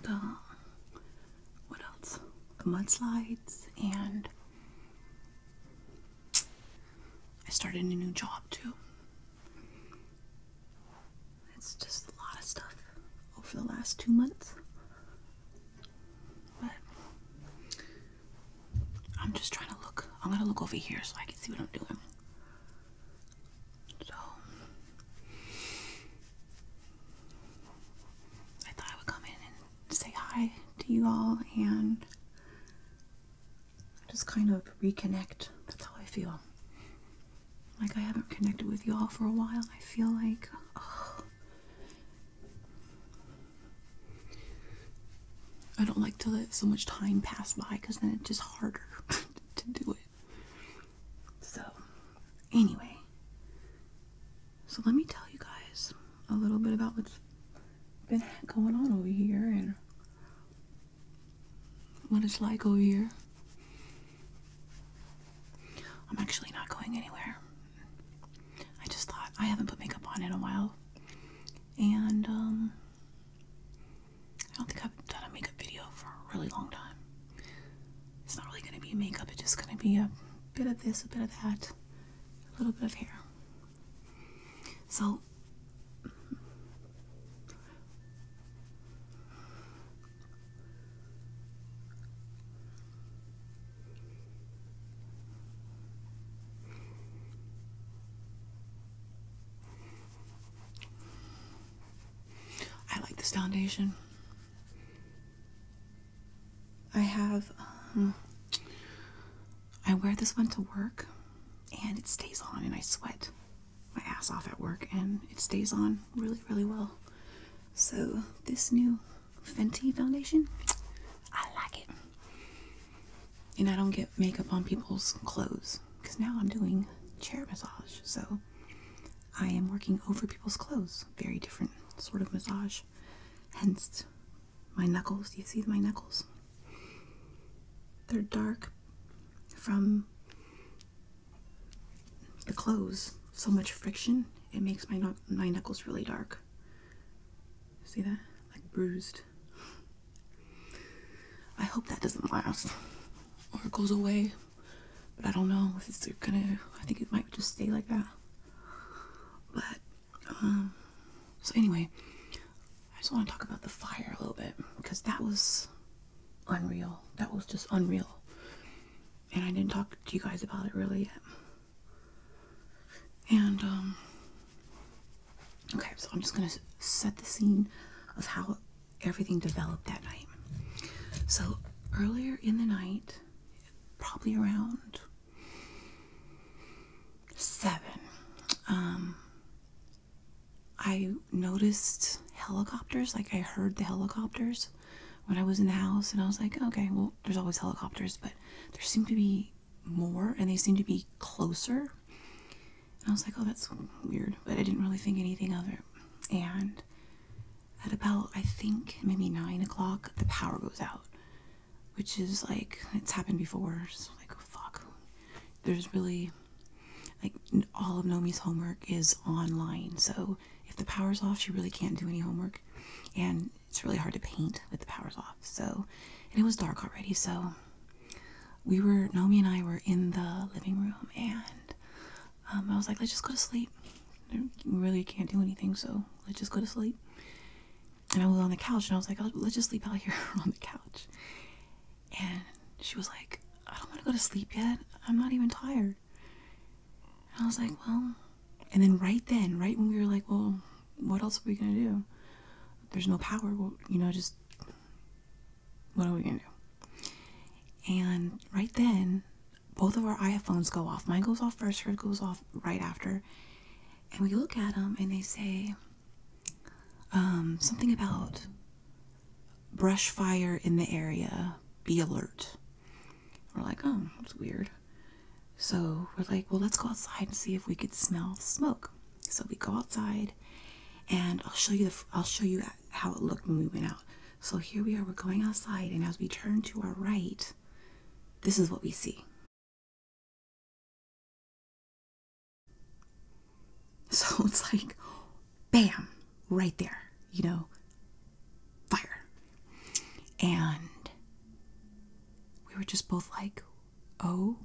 the, what else? The mudslides, and I started a new job too. It's just a lot of stuff over the last 2 months. But I'm just trying to look. I'm gonna look over here so I can see what I'm doing. So I thought I would come in and say hi to you all and just kind of reconnect. That's how I feel. Like I haven't connected with you all for a while. I feel like, oh, I don't like to let so much time pass by because then it's just harder to do it. So, anyway, so let me tell you guys a little bit about what's been going on over here and what it's like over here. I'm actually not going anywhere. I just thought I haven't put makeup on in a while, and I don't think I've done a makeup video for a really long time. It's not really going to be makeup, it's just going to be a bit of this, a bit of that, a little bit of hair. So, I like this foundation. I have, I wear this one to work and it stays on, and I sweat my ass off at work and it stays on really, really well. So this new Fenty foundation, I like it. And I don't get makeup on people's clothes because now I'm doing chair massage. So I am working over people's clothes. Very different sort of massage. Hence my knuckles. Do you see my knuckles? They're dark from the clothes. So much friction, it makes my knuckles really dark. See that? Like bruised. I hope that doesn't last or it goes away, but I don't know if it's gonna. I think it might just stay like that. But so anyway, I just want to talk about the fire a little bit because that was unreal. That was just unreal, and I didn't talk to you guys about it really yet. And okay, so I'm just gonna set the scene of how everything developed that night. So earlier in the night, probably around 7, I noticed helicopters. Like I heard the helicopters when I was in the house, and I was like, okay, well, there's always helicopters, but there seemed to be more, and they seemed to be closer. And I was like, oh, that's weird, but I didn't really think anything of it. And at about, I think, maybe 9 o'clock, the power goes out, which is like, it's happened before. So like, oh, fuck. There's really, like, all of Nomi's homework is online, so if the power's off, she really can't do any homework, and it's really hard to paint with the power's off. So, and it was dark already, so Nomi and I were in the living room, and I was like, let's just go to sleep. We really can't do anything, so let's just go to sleep. And I was on the couch, and I was like, oh, let's just sleep out here on the couch. And she was like, I don't want to go to sleep yet. I'm not even tired. And I was like, well, and then right when we were like, well, what else are we going to do? There's no power. Well, you know, just, what are we going to do? And right then, both of our iPhones go off. Mine goes off first, hers goes off right after. And we look at them, and they say something about brush fire in the area, be alert. We're like, oh, that's weird. So we're like, well, let's go outside and see if we could smell smoke. So we go outside, and I'll show you how it looked when we went out. So here we are, we're going outside, and as we turn to our right, this is what we see. So it's like, bam, right there, you know, fire. And we were just both like, oh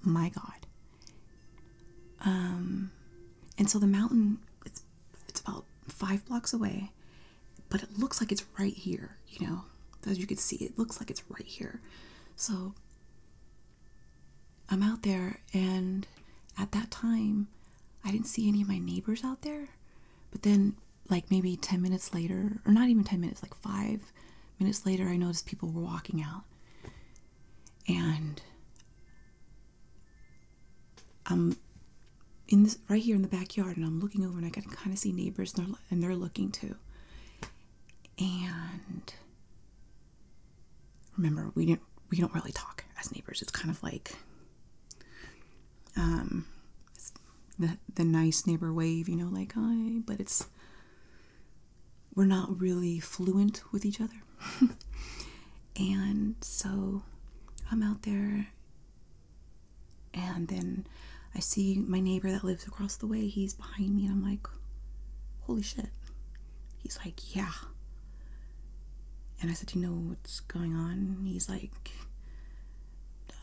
my God. And so the mountain, it's about 5 blocks away, but it looks like it's right here, you know, as you can see, it looks like it's right here. So I'm out there, and at that time, I didn't see any of my neighbors out there. But then, like maybe 10 minutes later, or not even 10 minutes, like 5 minutes later, I noticed people were walking out. And I'm in this right here in the backyard, and I'm looking over, and I can kind of see neighbors, and they're looking too. And remember, we don't really talk as neighbors. It's kind of like it's the nice neighbor wave, you know, like hi, but we're not really fluent with each other. And so I'm out there, and then I see my neighbor that lives across the way. He's behind me, and I'm like, holy shit. He's like, yeah. And I said, do you know what's going on? And he's like,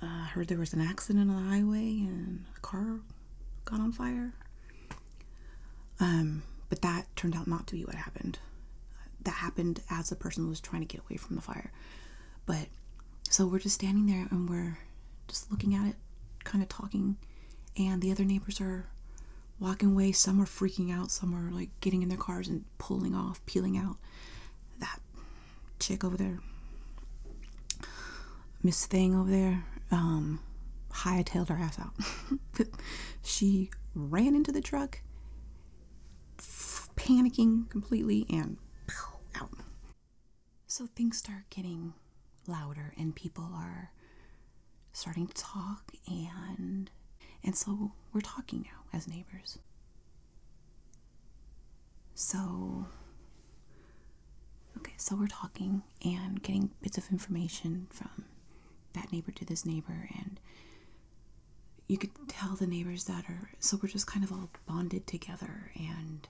I heard there was an accident on the highway and a car got on fire. But that turned out not to be what happened. That happened as the person was trying to get away from the fire. But so we're just standing there, and we're just looking at it, kind of talking, and the other neighbors are walking away. Some are freaking out, some are like getting in their cars and pulling off, peeling out. That chick over there, Miss Thing over there, hightailed her ass out. She ran into the truck, panicking completely, and out. So things start getting louder, and people are starting to talk, and so we're talking now as neighbors. So we're talking and getting bits of information from that neighbor to this neighbor, and you could tell the neighbors that are, so we're just kind of all bonded together and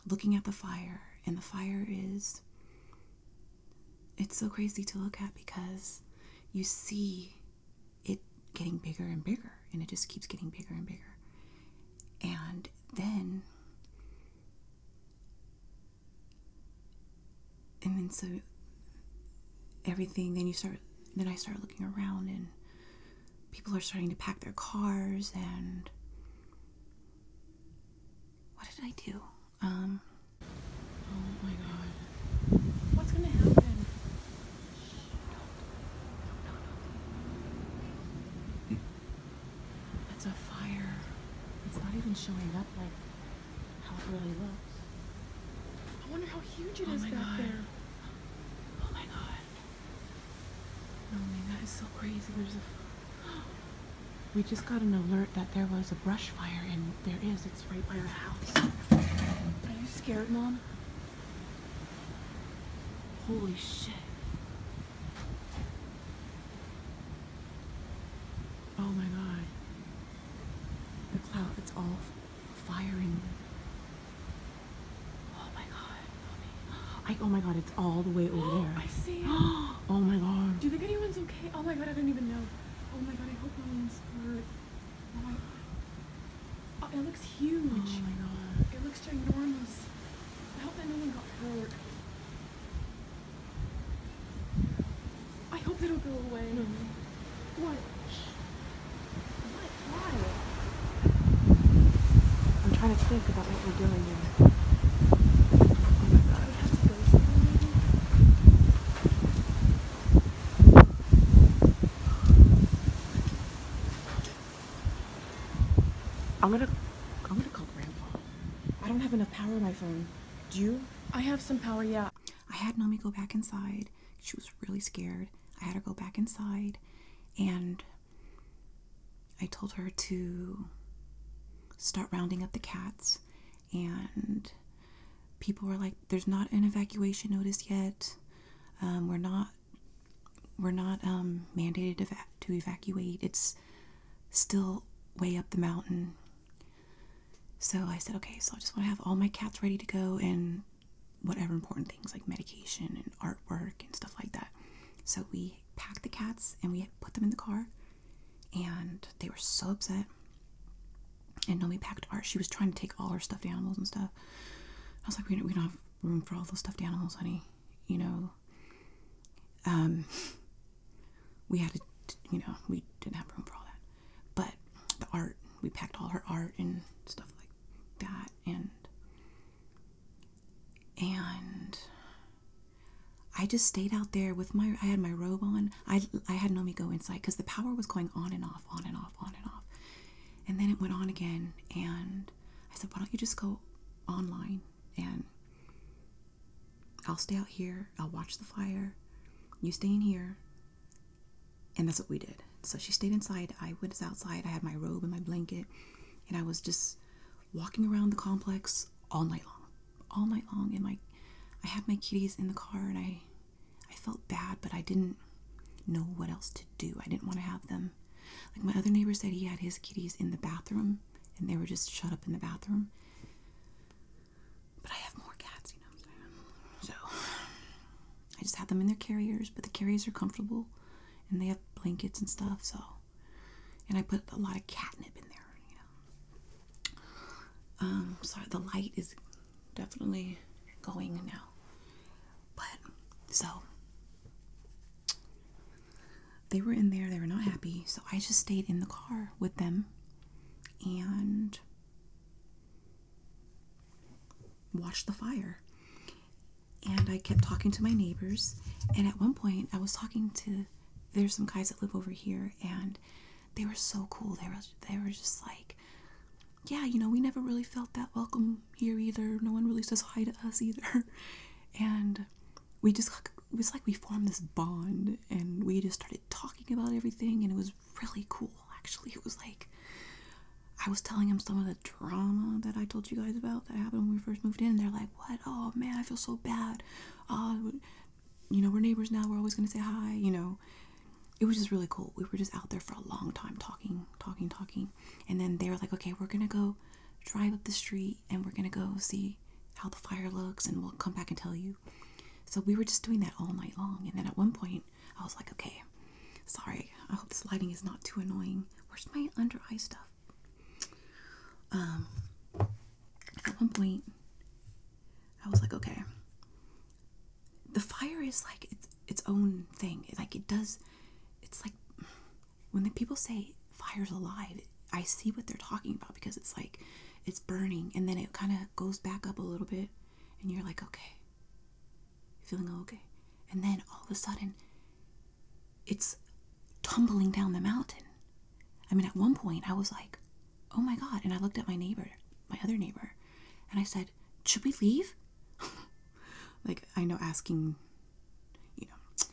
looking at the fire. And the fire it's so crazy to look at, because you see it getting bigger and bigger, and it just keeps getting bigger and bigger. And then so everything, then I start looking around, and people are starting to pack their cars, and what did I do? Oh my God. What's gonna happen? It's a fire. It's not even showing up like how it really looks. I wonder how huge it is back there. Oh my God. Oh man, that is so crazy. We just got an alert that there was a brush fire, and there is. It's right by our house. Are you scared, Mom? Holy shit. Oh my God. The cloud, it's all firing. Oh my God. Oh my God, it's all the way over there. I see it. Oh my God. Do you think anyone's okay? Oh my God, I didn't even know. Oh my God, I hope no one's hurt. Oh my. Oh, it looks huge. Oh my God. It looks ginormous. I hope that no one got hurt. I hope they don't go away. No. What? What? Why? I'm trying to think about what we're doing here. Oh my God. We have to go somewhere maybe? I'm gonna call Grandpa. I don't have enough power on my phone. Do you? I have some power, yeah. I had Nomi go back inside. She was really scared. I had her go back inside, and I told her to start rounding up the cats. And people were like, "There's not an evacuation notice yet. We're not mandated to evacuate. It's still way up the mountain." So I said, okay, so I just want to have all my cats ready to go, and whatever important things like medication and artwork and stuff like that. So we packed the cats and we put them in the car, and they were so upset. And then we packed our, she was trying to take all our stuffed animals and stuff. I was like, we don't have room for all those stuffed animals, honey. You know, we had to, you know, we didn't have room for all that. But the art, we packed all her art and stuff like that. And I just stayed out there with my, I had my robe on. I had Nomi go inside because the power was going on and off, on and off, on and off. And then it went on again. And I said, why don't you just go online and I'll stay out here. I'll watch the fire. You stay in here. And that's what we did. So she stayed inside. I was outside. I had my robe and my blanket. And I was just walking around the complex all night long. All night long. And I had my kitties in the car, and I felt bad, but I didn't know what else to do. I didn't want to have them. Like my other neighbor said he had his kitties in the bathroom, and they were just shut up in the bathroom. But I have more cats, you know what I'm saying? So I just had them in their carriers, but the carriers are comfortable, and they have blankets and stuff, so. And I put a lot of catnip in there, you know. Sorry, the light is definitely going now. But, so, they were in there, they were not happy, so I just stayed in the car with them and watched the fire. And I kept talking to my neighbors, and at one point I was talking to, there's some guys that live over here, and they were so cool. They were just like, yeah, you know, we never really felt that welcome here either. No one really says hi to us either. And we just, it was like we formed this bond, and we just started talking about everything, and it was really cool, actually. It was like, I was telling them some of the drama that I told you guys about that happened when we first moved in, and they're like, what? Oh, man, I feel so bad. You know, we're neighbors now. We're always going to say hi, you know. It was just really cool. We were just out there for a long time talking. And then they were like, okay, we're going to go drive up the street, and we're going to go see how the fire looks, and we'll come back and tell you. So we were just doing that all night long. And then at one point, I was like, okay, sorry, I hope this lighting is not too annoying. Where's my under eye stuff? At one point, I was like, okay, the fire is like its own thing. Like it does, it's like when the people say fire's alive, I see what they're talking about, because it's like it's burning, and then it kind of goes back up a little bit, and you're like, okay, feeling okay, and then all of a sudden it's tumbling down the mountain. I mean, at one point I was like, oh my god, and I looked at my neighbor, my other neighbor, and I said, should we leave? Like, I know, asking, you know,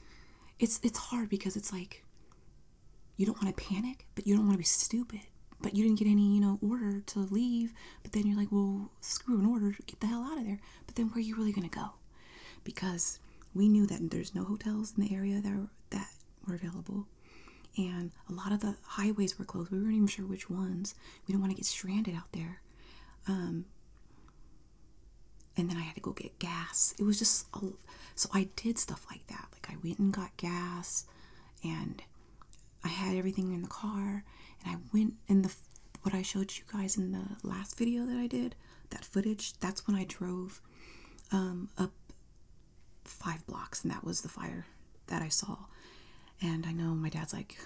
it's hard, because it's like you don't want to panic, but you don't want to be stupid, but you didn't get any, you know, order to leave, but then you're like, well, screw an order, get the hell out of there. But then where are you really gonna go? Because we knew that there's no hotels in the area that were available, and a lot of the highways were closed. We weren't even sure which ones. We didn't want to get stranded out there. And then I had to go get gas. It was just, so I did stuff like that. Like, I went and got gas, and I had everything in the car, and I went in what I showed you guys in the last video that I did, that footage, that's when I drove up 5 blocks, and that was the fire that I saw. And I know my dad's like,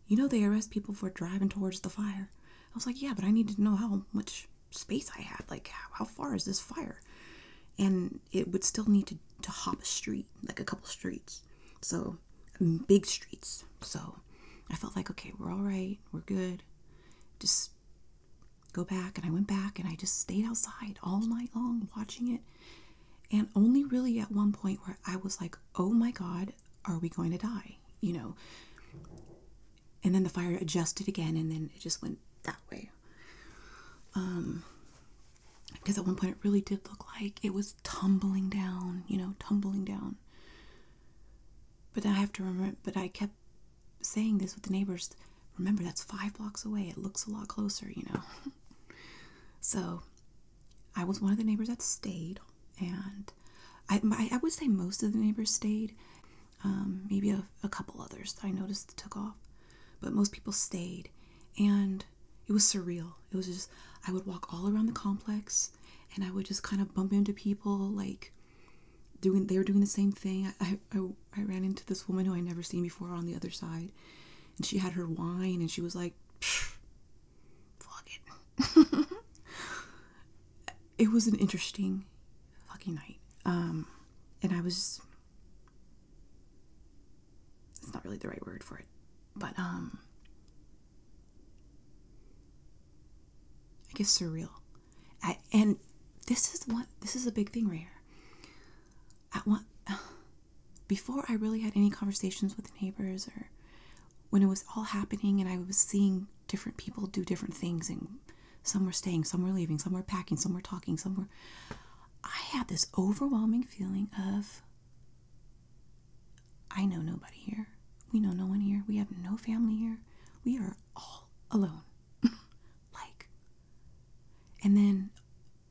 you know, they arrest people for driving towards the fire. I was like, yeah, but I need to know how much space I had. Like, how far is this fire? And it would still need to hop a street, like a couple streets. So, big streets. So, I felt like, okay, we're all right. We're good. Just go back. And I went back, and I just stayed outside all night long watching it. And only really at one point where I was like, oh my God, are we going to die? You know. And then the fire adjusted again, and then it just went that way. Because at one point it really did look like it was tumbling down, you know, tumbling down. But then I have to remember, but I kept saying this with the neighbors, remember, that's 5 blocks away. It looks a lot closer, you know. So I was one of the neighbors that stayed, and I would say most of the neighbors stayed. Maybe a couple others that I noticed took off, but most people stayed, and it was surreal. It was just, I would walk all around the complex, and I would just kind of bump into people, like, they were doing the same thing. I ran into this woman who I never seen before on the other side, and she had her wine, and she was like, fuck it. It was an interesting fucking night. And I was, it's not really the right word for it, but I guess surreal. And this is a big thing right here. Before I really had any conversations with the neighbors, or when it was all happening and I was seeing different people do different things, and some were staying, some were leaving, some were packing, some were talking, I had this overwhelming feeling of, I know nobody here. We know no one here. We have no family here. We are all alone. Like, and then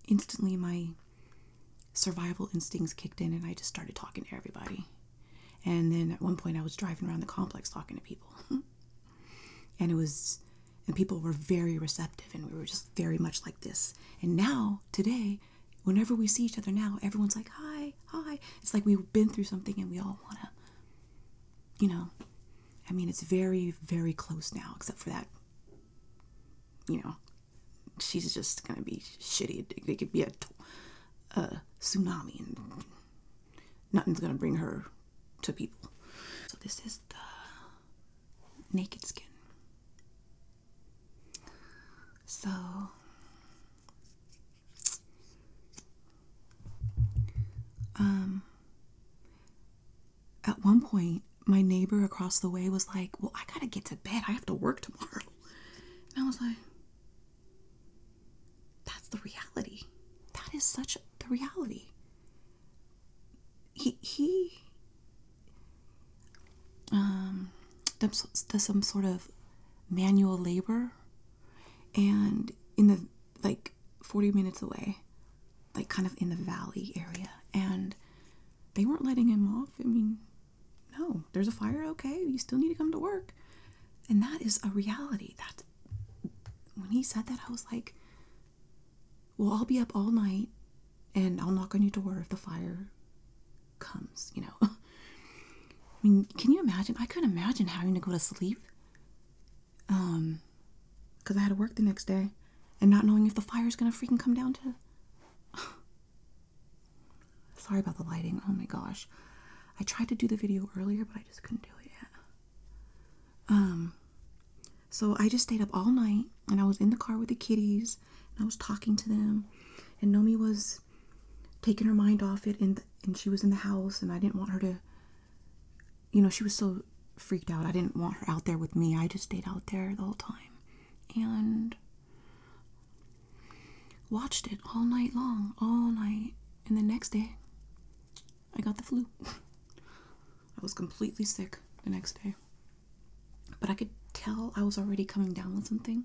instantly my survival instincts kicked in, and I just started talking to everybody. And then at one point I was driving around the complex talking to people. And people were very receptive, and we were just very much like this. And now, today, whenever we see each other now, everyone's like, hi, hi. It's like we've been through something and we all want to, you know, I mean, it's very, very close now, except for that, you know, she's just going to be shitty. It could be a tsunami, and nothing's going to bring her to people. So this is the naked skin. So at one point, my neighbor across the way was like, well, I gotta get to bed. I have to work tomorrow. And I was like, that's the reality. That is such the reality. He does some sort of manual labor, and in the, like, 40 minutes away, like kind of in the valley area, and they weren't letting him off. I mean, no, there's a fire, okay, you still need to come to work. And that is a reality. That, when he said that, I was like, well, I'll be up all night and I'll knock on your door if the fire comes, you know. I mean, can you imagine? I couldn't imagine having to go to sleep because I had to work the next day, and not knowing if the fire's gonna freaking come down to. Sorry about the lighting. Oh my gosh. I tried to do the video earlier, but I just couldn't do it yet. So I just stayed up all night, and I was in the car with the kitties, and I was talking to them, and Nomi was taking her mind off it, and she was in the house, and I didn't want her to, you know, she was so freaked out. I didn't want her out there with me. I just stayed out there the whole time and watched it all night long, all night. And the next day, I got the flu. I was completely sick the next day. But I could tell I was already coming down with something,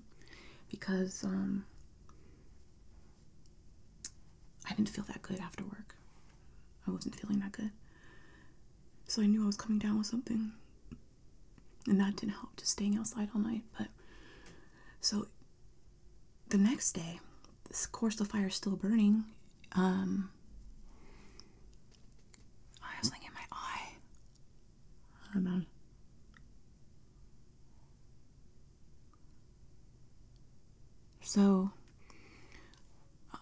because I didn't feel that good after work. I wasn't feeling that good. So I knew I was coming down with something. And that didn't help, just staying outside all night. But so the next day, of course the fire's still burning. I have something in my eye. Hold on. So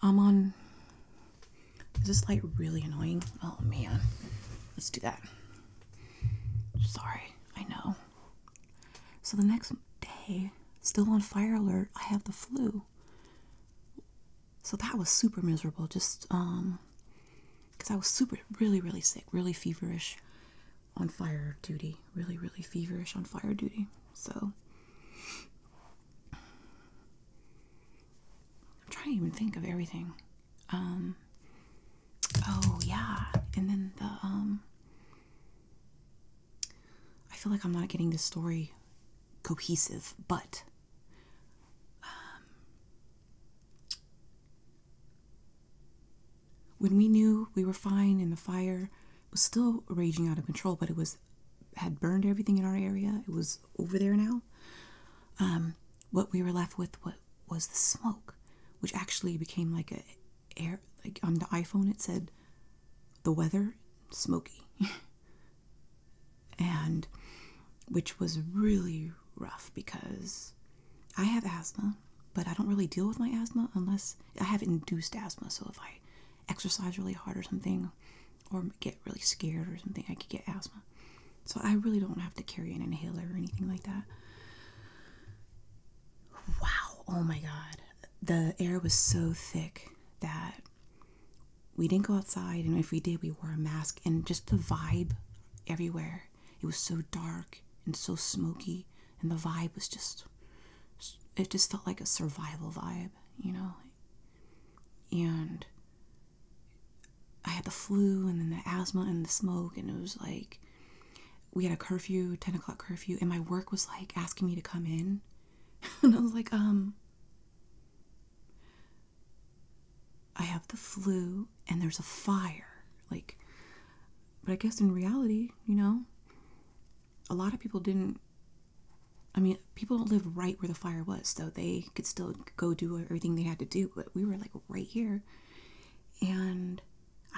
I'm on. Is this light really annoying? Oh man. Let's do that. Sorry, I know. So the next day, still on fire alert, I have the flu. So that was super miserable, just because I was really sick, really feverish on fire duty, really feverish on fire duty. So I'm trying to even think of everything. Oh yeah, and then the I feel like I'm not getting this story cohesive, but when we knew we were fine and the fire was still raging out of control, but it was had burned everything in our area. It was over there now. What we were left with was the smoke, which actually became like a air, like on the iPhone it said the weather smoky. And which was really rough because I have asthma, but I don't really deal with my asthma unless I have induced asthma. So if I exercise really hard or something, or get really scared or something, I could get asthma. So I really don't have to carry an inhaler or anything like that. Wow, oh my God. The air was so thick that we didn't go outside, and if we did, we wore a mask, and just the vibe everywhere. It was so dark and so smoky, and the vibe was just, it just felt like a survival vibe, you know? And I had the flu and then the asthma and the smoke, and it was like, we had a curfew, 10 o'clock curfew, and my work was like asking me to come in. And I was like, I have the flu and there's a fire. Like, but I guess in reality, you know, a lot of people didn't, I mean, people don't live right where the fire was, so they could still go do everything they had to do, but we were like right here. And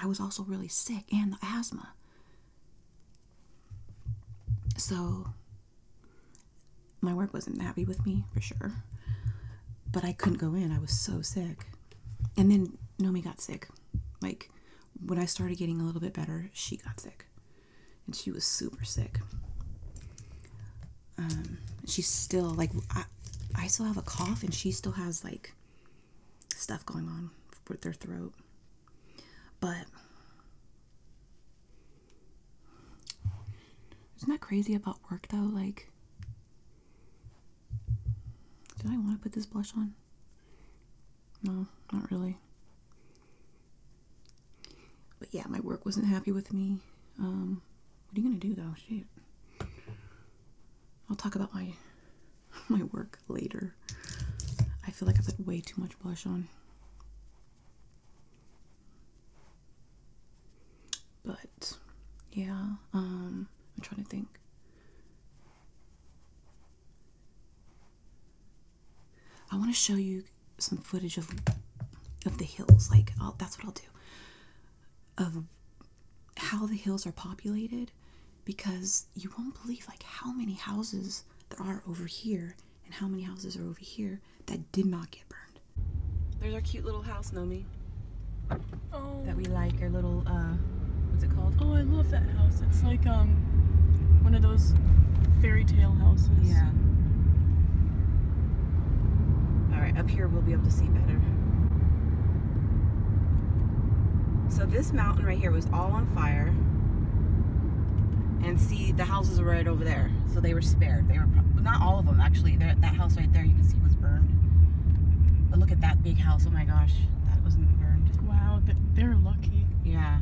I was also really sick, and the asthma. So my work wasn't happy with me for sure, but I couldn't go in. I was so sick. And then Nomi got sick. Like, when I started getting a little bit better, she got sick, and she was super sick. She's still like, I still have a cough, and she still has like stuff going on with her throat. But isn't that crazy about work though? Like, did I want to put this blush on? No, not really. But yeah, my work wasn't happy with me. What are you gonna do though? Shit. I'll talk about my work later. I feel like I put way too much blush on. But yeah, I'm trying to think. I want to show you some footage of the hills. Like, that's what I'll do. Of how the hills are populated, because you won't believe like how many houses there are over here and how many houses are over here that did not get burned. There's our cute little house, Nomi. Oh. That we like, our little what's it called? Oh, I love that house. It's like one of those fairy tale houses. Yeah. Alright, up here we'll be able to see better. So this mountain right here was all on fire. And see, the houses are right over there. So they were spared. They were, not all of them actually. That house right there you can see was burned. But look at that big house. Oh my gosh, that wasn't burned. Wow, they're lucky. Yeah.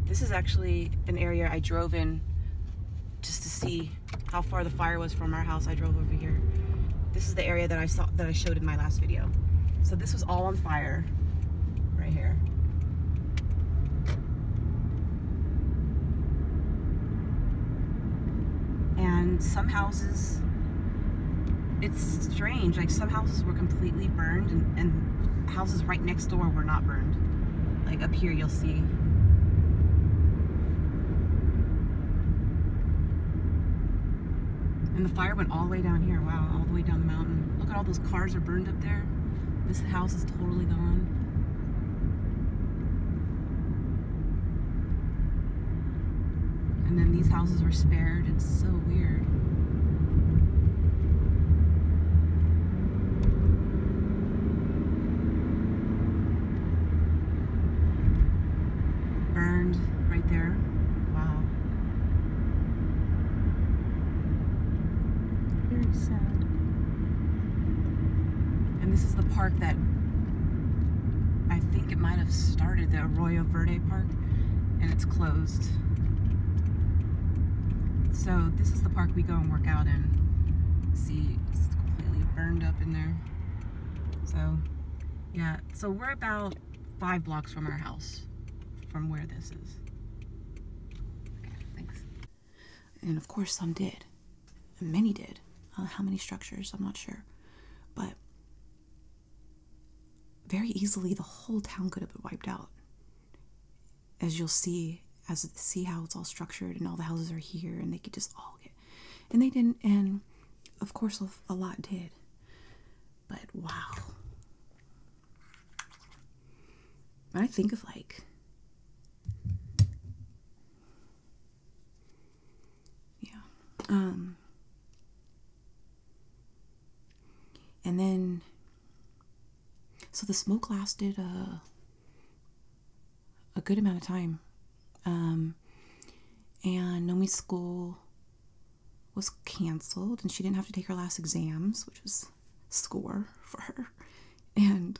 This is actually an area I drove in just to see how far the fire was from our house. I drove over here. This is the area that I showed in my last video. So this was all on fire right here. And some houses, it's strange, like some houses were completely burned, and houses right next door were not burned. Like up here you'll see. And the fire went all the way down here. Wow, all the way down the mountain. Look at all those cars are burned up there. This house is totally gone. And then these houses were spared. It's so weird. Burned right there. Wow. Very sad. And this is the park that I think it might have started, the Arroyo Verde Park, and it's closed. So this is the park we go and work out in. See, it's completely burned up in there. So yeah, so we're about 5 blocks from our house, from where this is. Okay, thanks. And of course some did. And many did. How many structures, I'm not sure. But very easily the whole town could have been wiped out. As you'll see, see how it's all structured and all the houses are here and they could just all get, and they didn't, and of course a lot did. But wow. When I think of like, yeah, and then, so the smoke lasted a good amount of time. And Nomi's school was canceled and she didn't have to take her last exams, which was score for her. And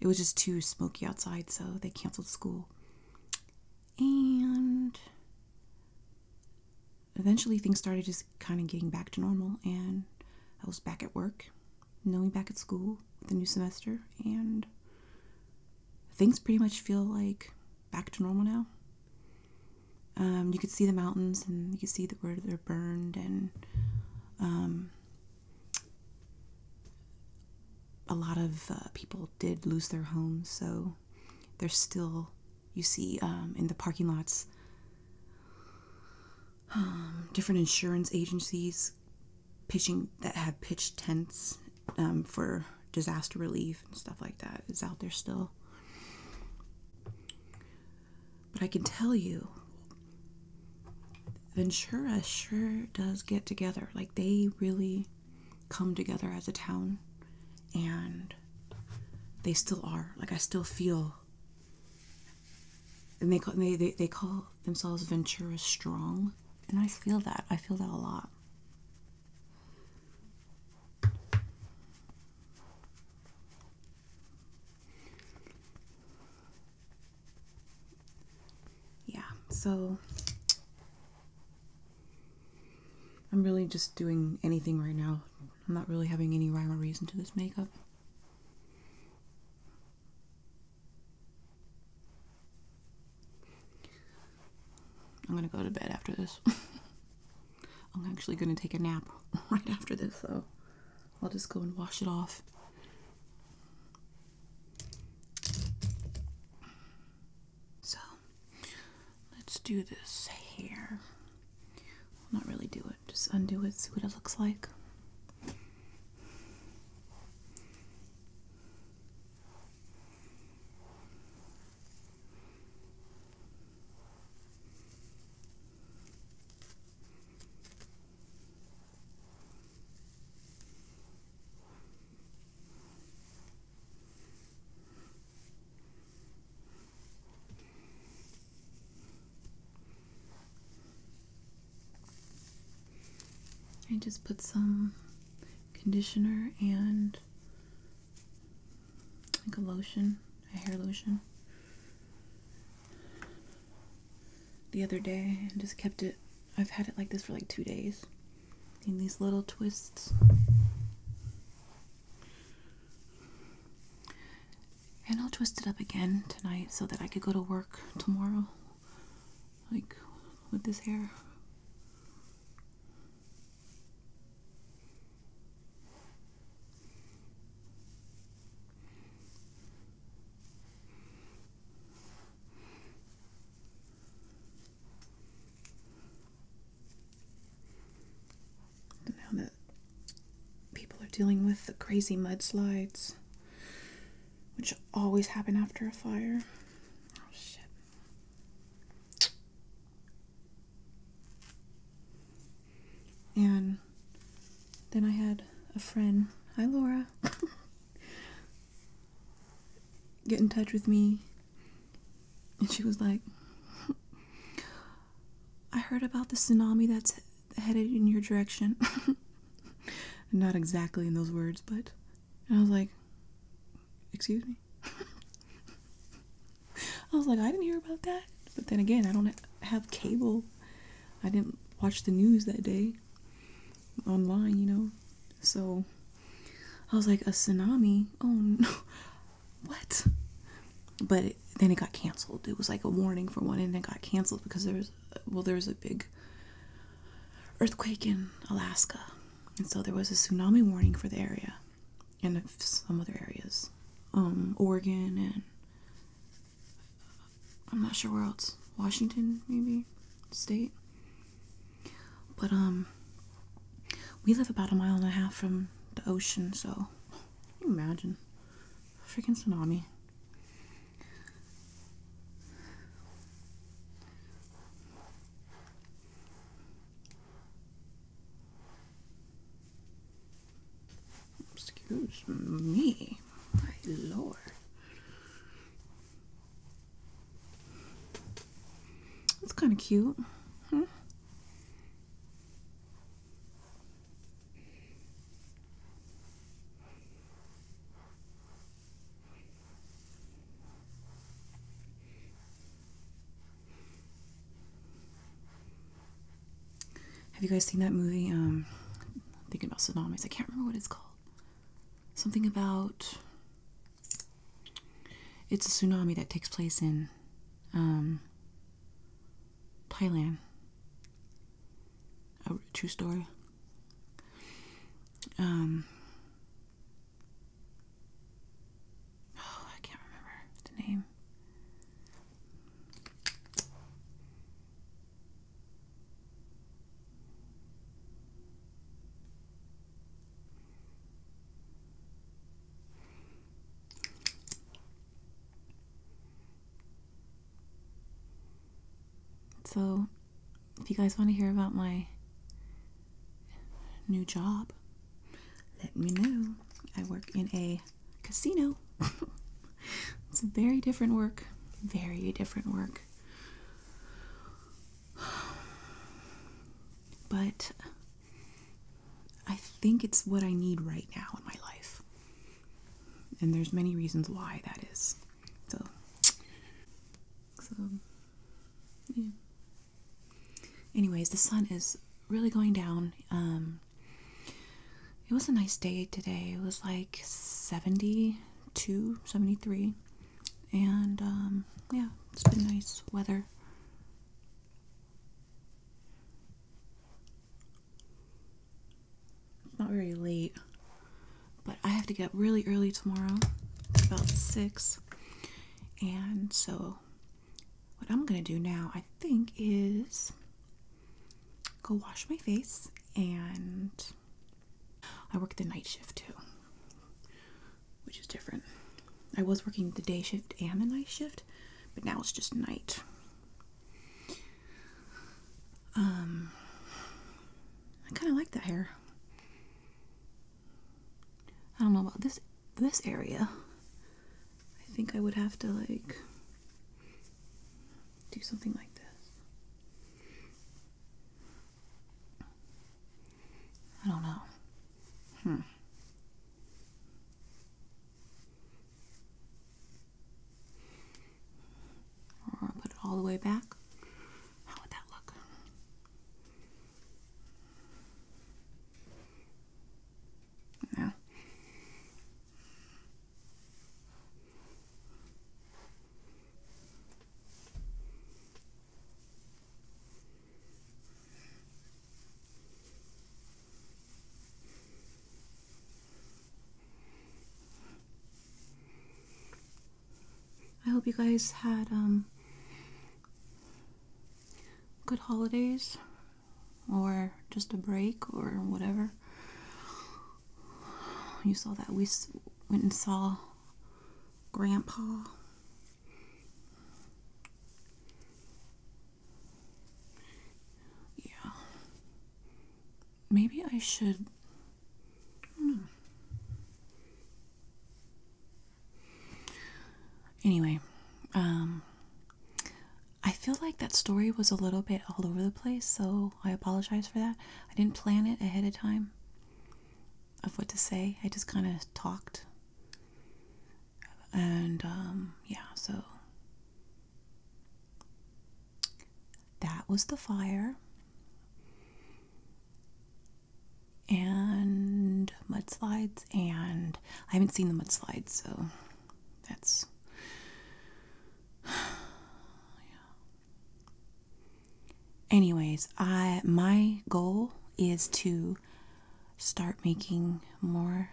it was just too smoky outside, so they canceled school. And eventually things started just kind of getting back to normal, and I was back at work, Nomi back at school with the new semester, and things pretty much feel like back to normal now. You could see the mountains and you could see where they're burned, and a lot of people did lose their homes, so there's still, you see in the parking lots, different insurance agencies that have pitched tents for disaster relief and stuff like that is out there still. But I can tell you, Ventura sure does get together. Like, they really come together as a town, and they still are. Like, I still feel, and they call themselves Ventura Strong, and I feel that. I feel that a lot. Yeah, so I'm really just doing anything right now. I'm not really having any rhyme or reason to this makeup. I'm gonna go to bed after this. I'm actually gonna take a nap right after this, so I'll just go and wash it off. So let's do this hair. Not really do it, just undo it, see what it looks like. I just put some conditioner and like a lotion, a hair lotion, the other day, and just kept it. I've had it like this for like 2 days in these little twists. And I'll twist it up again tonight so that I could go to work tomorrow, like with this hair. Now that people are dealing with the crazy mudslides, which always happen after a fire. Oh shit. And then I had a friend, hi Laura, get in touch with me, and she was like, I heard about the tsunami that's headed in your direction. Not exactly in those words, but, and I was like, excuse me? I was like, I didn't hear about that. But then again, I don't have cable. I didn't watch the news that day online, you know. So I was like, a tsunami? Oh no. What? But then it got canceled. It was like a warning for one, and it got canceled because there was a big earthquake in Alaska. And so there was a tsunami warning for the area and some other areas. Oregon and I'm not sure where else. Washington, maybe? State. But, we live about 1.5 miles from the ocean, so can you imagine? Freaking tsunami. Excuse me, my lord. That's kind of cute. Hmm? Have you guys seen that movie? Thinking about tsunamis. I can't remember what it's called. Something about. It's a tsunami that takes place in Thailand. A true story. Oh, I can't remember the name. So, if you guys want to hear about my new job, let me know. I work in a casino. It's a very different work. Very different work. But I think it's what I need right now in my life. And there's many reasons why that is. So yeah. Anyways, the sun is really going down. It was a nice day today. It was like 72, 73. And yeah, it's been nice weather. It's not very late, but I have to get up really early tomorrow. It's about 6. And so what I'm gonna do now, I think, is go wash my face. And I work the night shift too, which is different. I was working the day shift and the night shift, but now it's just night. I kind of like that hair. I don't know about this area. I think I would have to like do something like this. I don't know. Or put it all the way back. How would that look? Yeah. I hope you guys had good holidays or just a break or whatever. You saw that we went and saw Grandpa. Yeah. Maybe I should. I don't know. Anyway, I feel like that story was a little bit all over the place, so I apologize for that. I didn't plan it ahead of time of what to say. I just kind of talked. And, yeah, so that was the fire. And mudslides, and I haven't seen the mudslides, so that's yeah. anyways, my goal is to start making more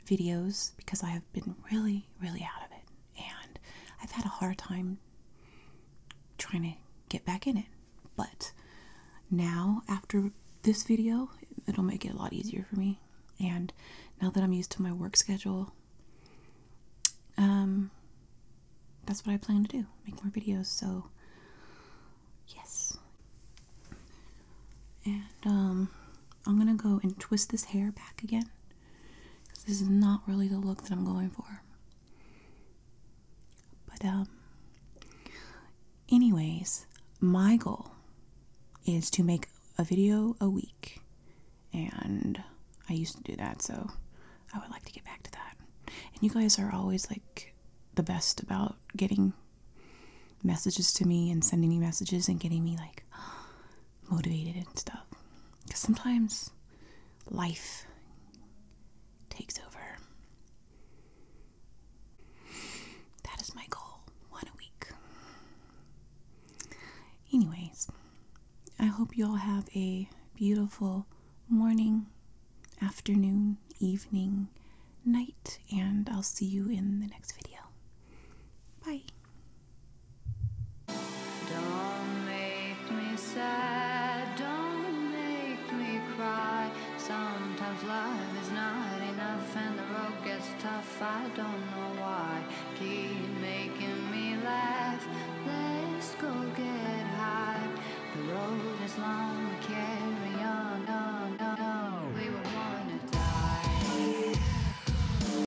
videos because I have been really, really out of it. And I've had a hard time trying to get back in it. But now, after this video, it'll make it a lot easier for me. And now that I'm used to my work schedule, that's what I plan to do, make more videos. So yes. And I'm gonna go and twist this hair back again, because this is not really the look that I'm going for. But anyways, my goal is to make a video a week, and I used to do that, so I would like to get back to that. And you guys are always like the best about getting messages to me and sending me messages and getting me like motivated and stuff, because sometimes life takes over. That is my goal, one a week. Anyways, I hope you all have a beautiful morning, afternoon, evening, night, and I'll see you in the next video. Bye. Don't make me sad, don't make me cry. Sometimes life is not enough and the road gets tough. I don't know why. Keep making me